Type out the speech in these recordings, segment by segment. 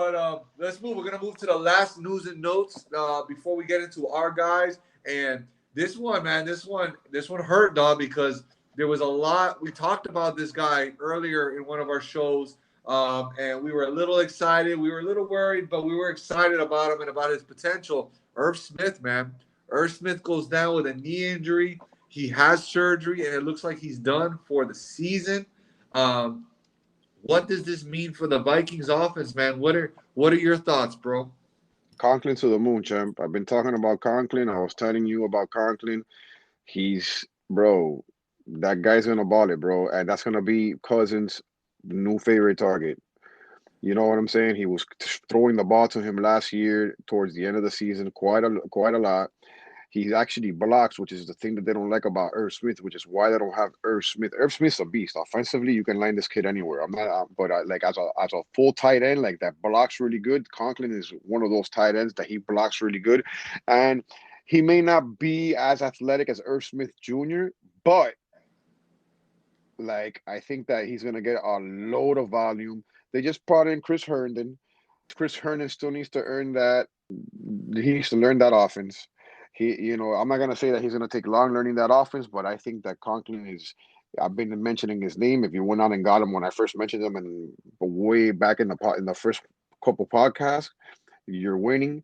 But let's move. We're gonna move to the last news and notes before we get into our guys. And this one, man, this one hurt, dog, because there was a lot. We talked about this guy earlier in one of our shows, and we were a little excited. We were a little worried, but we were excited about him and about his potential. Irv Smith, man. Irv Smith goes down with a knee injury. He has surgery, and it looks like he's done for the season. Um, what does this mean for the Vikings offense, man? What are your thoughts, bro? Conklin to the moon, champ. I've been talking about Conklin. I was telling you about Conklin. He's bro. That guy's gonna ball it, bro, and that's gonna be Cousins' new favorite target. You know what I'm saying? He was throwing the ball to him last year towards the end of the season, quite a lot. He actually blocks, which is the thing that they don't like about Irv Smith, which is why they don't have Irv Smith. Irv Smith's a beast. Offensively, you can line this kid anywhere. I'm not, but like as a full tight end, like that blocks really good. Conklin is one of those tight ends that he blocks really good, and he may not be as athletic as Irv Smith Jr., but like I think that he's gonna get a load of volume. They just brought in Chris Herndon. Chris Herndon still needs to earn that. He needs to learn that offense. I'm not gonna say that he's gonna take long learning that offense, but I think that Conklin is. I've been mentioning his name. If you went on and got him when I first mentioned him, and way back in the first couple podcasts, you're winning.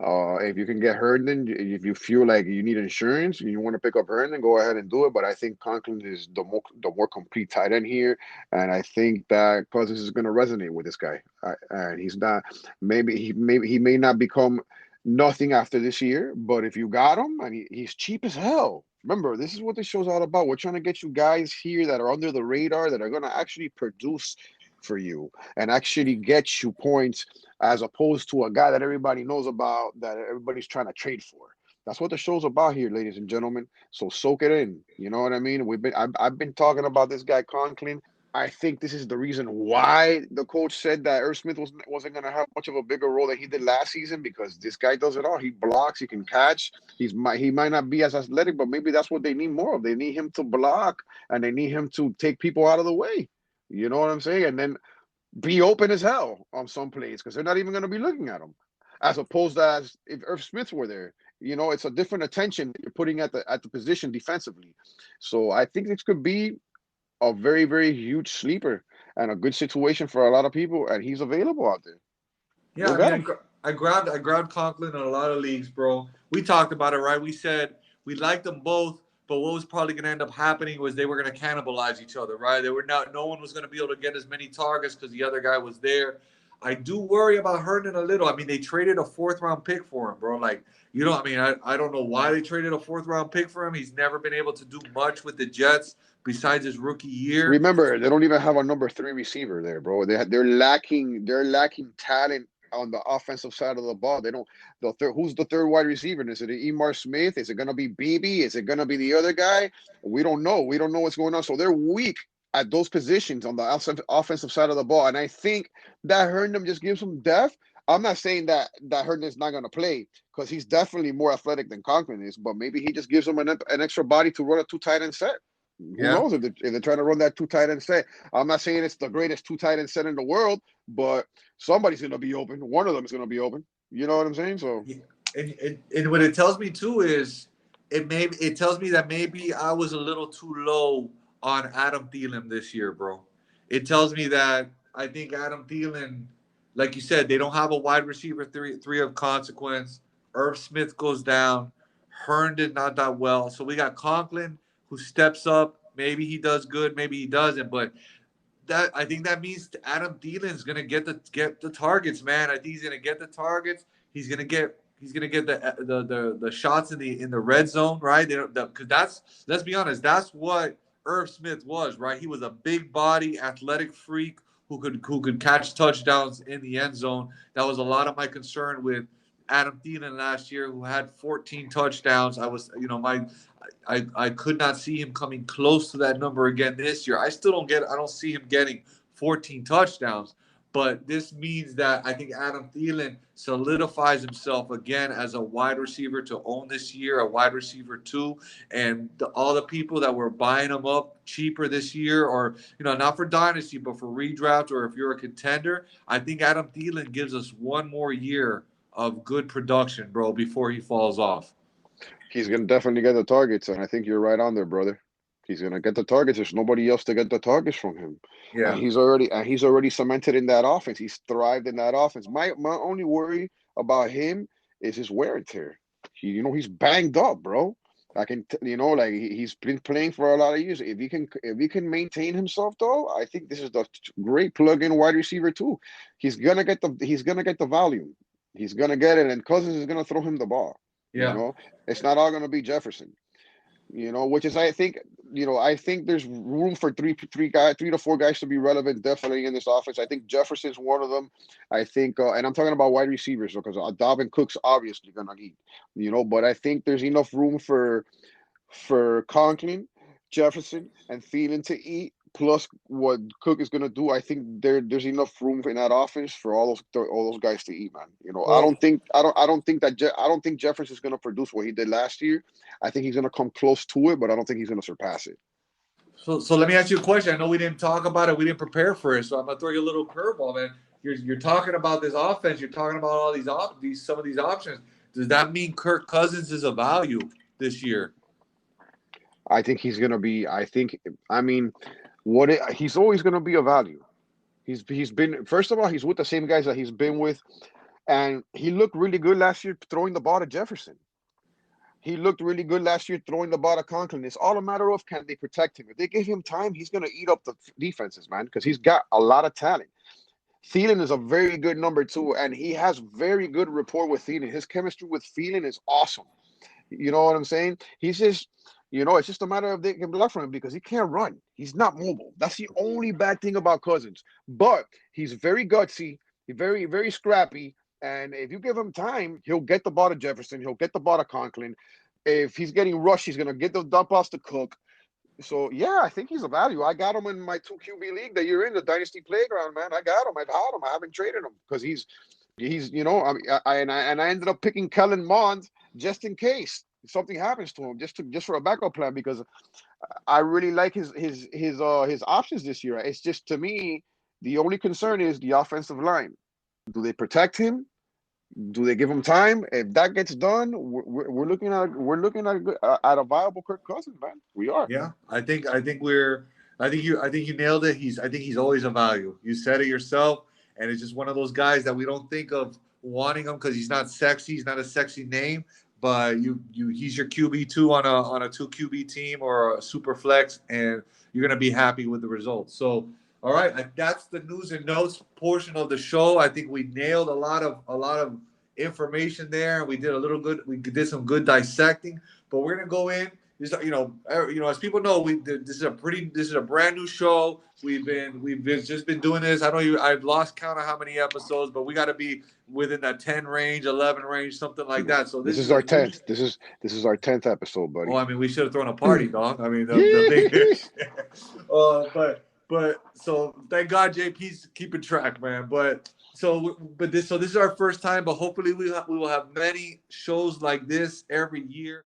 If you can get Herndon, if you feel like you need insurance and you want to pick up Herndon, go ahead and do it. But I think Conklin is the more complete tight end here, and I think that Cousins is going to resonate with this guy. And he's not. Maybe he may not become nothing after this year, but if you got him, and he's cheap as hell. Remember, this is what this show's all about. We're trying to get you guys here that are under the radar that are going to actually produce for you and actually get you points as opposed to a guy that everybody knows about that everybody's trying to trade for. That's what the show's about here, ladies and gentlemen. So soak it in. You know what I mean? I've been talking about this guy Conklin. I think this is the reason why the coach said that Irv Smith wasn't going to have much of a bigger role than he did last season because this guy does it all. He blocks, he can catch. He might not be as athletic, but maybe that's what they need more of. They need him to block and they need him to take people out of the way. You know what I'm saying? And then be open as hell on some plays because they're not even going to be looking at him. As opposed to as if Irv Smith were there, it's a different attention you're putting at the position defensively. So I think this could be a very very huge sleeper and a good situation for a lot of people, and he's available out there. Yeah, Go I get mean, him. I grabbed Conklin in a lot of leagues, bro. We talked about it, right? We said we liked them both, but what was probably going to end up happening was they were going to cannibalize each other, right? They were not. No one was going to be able to get as many targets because the other guy was there. I do worry about Herndon a little. I mean, they traded a fourth round pick for him, bro. Like, I mean, I don't know why they traded a fourth round pick for him. He's never been able to do much with the Jets besides his rookie year. Remember, they don't even have a number three receiver there, bro. They're lacking talent on the offensive side of the ball. They don't. Who's the third wide receiver? Is it Emar Smith? Is it gonna be BB? Is it gonna be the other guy? We don't know. We don't know what's going on. So they're weak at those positions on the offensive side of the ball. And I think that Herndon just gives them depth. I'm not saying that Herndon's not gonna play because he's definitely more athletic than Conklin is, but maybe he just gives them an extra body to run a two tight end set. Who Yeah. knows if they're trying to run that two tight end set? I'm not saying it's the greatest two tight end set in the world, but somebody's going to be open. One of them is going to be open. You know what I'm saying? So Yeah. And what it tells me too is it tells me that maybe I was a little too low on Adam Thielen this year, bro. It tells me that I think Adam Thielen, like you said, they don't have a wide receiver three of consequence. Irv Smith goes down. Herndon not that well. So we got Conklin who steps up. Maybe he does good, maybe he doesn't. But that I think that means Adam Thielen's gonna get the targets, man. I think he's gonna get the targets. He's gonna get the shots in the red zone, right? Because let's be honest, that's what Irv Smith was, right? He was a big body, athletic freak who could catch touchdowns in the end zone. That was a lot of my concern with Adam Thielen last year, who had 14 touchdowns. I could not see him coming close to that number again this year. I don't see him getting 14 touchdowns. But this means that I think Adam Thielen solidifies himself again as a wide receiver to own this year, a wide receiver too. And all the people that were buying him up cheaper this year, or not for dynasty, but for redraft, or if you're a contender, I think Adam Thielen gives us one more year of good production, bro, before he falls off. He's gonna definitely get the targets, and I think you're right on there, brother. He's gonna get the targets. There's nobody else to get the targets from him, and Yeah. he's already cemented in that offense. He's thrived in that offense. My only worry about him is his wear and tear. He's banged up, bro. Like he's been playing for a lot of years. If he can maintain himself, though, I think this is the great plug-in wide receiver too. He's gonna get the volume. He's gonna get it, and Cousins is gonna throw him the ball. You Yeah. know, it's not all gonna be Jefferson. Which is I think there's room for three to four guys to be relevant definitely in this offense. I think Jefferson's one of them. I think, and I'm talking about wide receivers because Dalvin Cook's obviously gonna eat. But I think there's enough room for Conklin, Jefferson, and Thielen to eat. Plus, what Cook is gonna do, I think there's enough room in that offense for all those guys to eat, man. I Well, don't think I don't think Jefferson is gonna produce what he did last year. I think he's gonna come close to it, but I don't think he's gonna surpass it. so let me ask you a question. I know we didn't talk about it. We didn't prepare for it. So I'm gonna throw you a little curveball, man. You're talking about this offense. You're talking about all these some of these options. Does that mean Kirk Cousins is a value this year? I think he's gonna be. I mean, he's always gonna be a value. He's been first of all, he's with the same guys that he's been with, and he looked really good last year throwing the ball to Jefferson. He looked really good last year throwing the ball to Conklin. It's all a matter of can they protect him. If they give him time, he's gonna eat up the defenses, man, because he's got a lot of talent. Thielen is a very good number two, and he has very good rapport with Thielen. His chemistry with Thielen is awesome. You know what I'm saying? It's just a matter of they can block for him because he can't run. He's not mobile. That's the only bad thing about Cousins. But he's very gutsy, he's very, very scrappy. And if you give him time, he'll get the ball to Jefferson. He'll get the ball to Conklin. If he's getting rushed, he's going to get the dump offs to Cook. So, yeah, I think he's a value. I got him in my 2 QB league that you're in, the Dynasty Playground, man. I got him. I've had him. I haven't traded him because I ended up picking Kellen Mond just in case something happens to him, just for a backup plan because I really like his options this year. It's just to me the only concern is the offensive line. Do they protect him? Do they give him time? If that gets done, we're looking at a viable Kirk Cousins, man. We are. Yeah, I think you nailed it. I think he's always a value. You said it yourself, and it's just one of those guys that we don't think of wanting him because he's not sexy. He's not a sexy name, but he's your QB2 on a 2 QB team or a super flex, and you're gonna be happy with the results. So, all right, that's the news and notes portion of the show. I think we nailed a lot of information there. We did a little good. We did some good dissecting, but we're gonna go in. As people know, this is a brand new show. We've just been doing this. I've lost count of how many episodes, but we got to be within that 10 range, 11 range, something like that. So This this is is a our new. 10th. This is our 10th episode, Oh, buddy. I mean, we should have thrown a party, dog. I mean, the big. But so thank God JP's keeping track, man. But this is our first time, but hopefully we will have many shows like this every year.